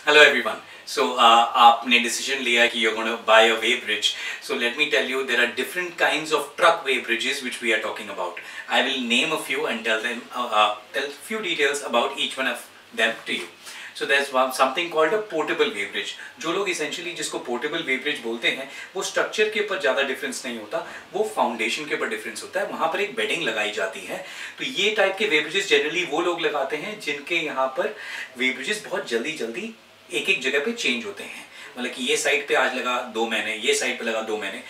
Hello everyone. So आपने decision लिया कि you're going to buy a weighbridge. So let me tell you, there are different kinds of truck weighbridges which we are talking about. I will name a few and tell few details about each one of them to you. So there's something called a portable weighbridge. जो लोग essentially जिसको portable weighbridge बोलते हैं, वो structure के ऊपर ज़्यादा difference नहीं होता, वो foundation के ऊपर difference होता है. वहाँ पर एक bedding लगाई जाती है. तो ये type के weighbridges generally वो लोग लगाते हैं जिनके यहाँ पर weighbridges बहुत जल्दी एक एक जगह पे चेंज होते हैं. मतलब कि ये साइड पे आज लगा 2 महीने, ये साइड पे लगा 2 महीने,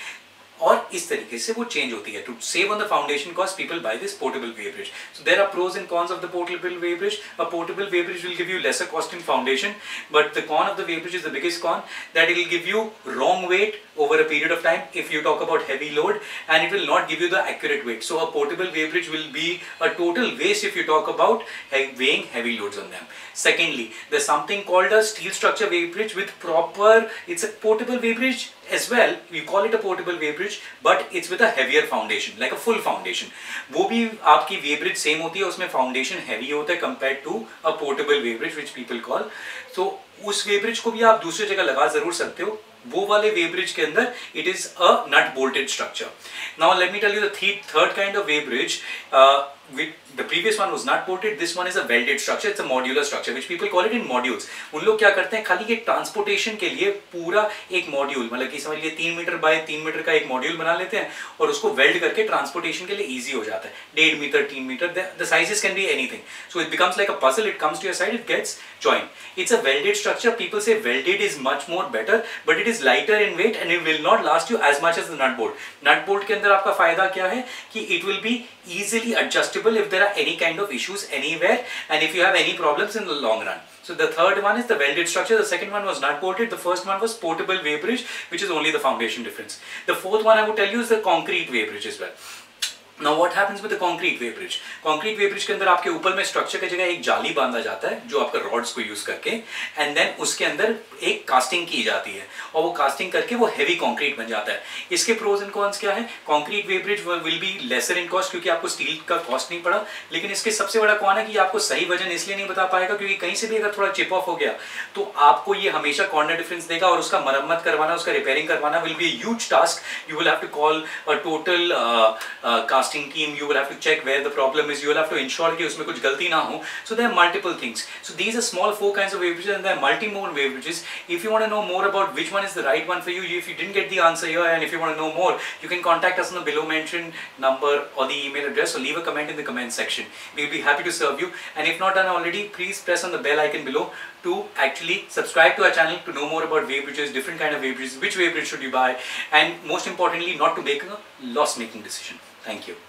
और इस तरीके से वो चेंज होती है. To save on the foundation cost, people buy this portable weighbridge. So there are pros and cons of the portable weighbridge. A portable weighbridge will give you lesser cost in foundation, but the con of the weighbridge is the biggest con, that it will give you wrong weight over a period of time if you talk about heavy load, and it will not give you the accurate weight. So a portable weighbridge will be a total waste if you talk about weighing heavy loads on them. Secondly, there's something called a steel structure weighbridge with proper, it's a portable weighbridge as well. We call it a portable weighbridge, but it's with a heavier foundation, like a full foundation. वो भी आपकी weighbridge same होती है, उसमें foundation heavy होता है compared to a portable weighbridge which people call. So उस weighbridge को भी आप दूसरी जगह लगा जरूर सकते हो. वो वाले weighbridge के अंदर it is a nut bolted structure. Now let me tell you the third kind of weighbridge. The previous one was nut bolted. This one is a welded structure. It's a modular structure which people call it in modules. उन लोग क्या करते हैं, खाली ये transportation के लिए पूरा एक मॉड्यूल, मतलब कि समझ लिए 3 मीटर बाय 3 मीटर का एक मॉड्यूल बना लेते हैं और उसको वेल्ड करके ट्रांसपोर्टेशन के लिए इजी हो जाता है. 1.5 metre 3 metre, the sizes can be anything. So it becomes like a puzzle. It comes to your side, it gets joined. It's a welded structure. People say welded is much more better, but it is lighter in weight and it will not last you as much as the nut bolt. Nut bolt के अंदर आपका फायदा क्या है कि it will be easily adjustable if there are any kind of issues anywhere and if you have any problems in the long run. So the third one is the welded structure. The second one was nut bolted. The first one was portable weighbridge, which is only the foundation difference. The fourth one I would tell you is the concrete weighbridge as well. Now what happens with the concrete weighbridge? Concrete weighbridge के अंदर आपके ऊपर में structure की जगह एक जाली बांधा जाता है जो आपका रॉड्स को यूज करके, एंड देन उसके अंदर एक कास्टिंग की जाती है और वो कास्टिंग करके वो हेवी कंक्रीट बन जाता है. इसके प्रोज एंड कॉन्स क्या है? Concrete weighbridge will be lesser in cost क्योंकि आपको स्टील का कॉस्ट नहीं पड़ा, लेकिन इसके सबसे बड़ा कॉन है कि आपको सही वजन इसलिए नहीं बता पाएगा क्योंकि कहीं से भी अगर थोड़ा चिप ऑफ हो गया तो आपको ये हमेशा कॉर्नर डिफरेंस देगा और उसका मरम्मत करवाना, उसका रिपेयरिंग करवाना will be a huge task. You will have to call a total casting team. You will have to check where the problem is. You will have to ensure कि उसमें कुछ गलती ना हो. So there are multiple things. So these are small 4 kinds of weighbridges and there are multi-mode weighbridges. If you want to know more about which one is the right one for you, if you didn't get the answer here and if you want to know more, you can contact us on the below mentioned number or the email address or leave a comment in the comment section. We will be happy to serve you, and if not done already, please press on the bell icon below to actually subscribe to our channel to know more about weighbridges, different kind of weighbridges, which weighbridge should you buy, and most importantly not to make a loss making decision. Thank you.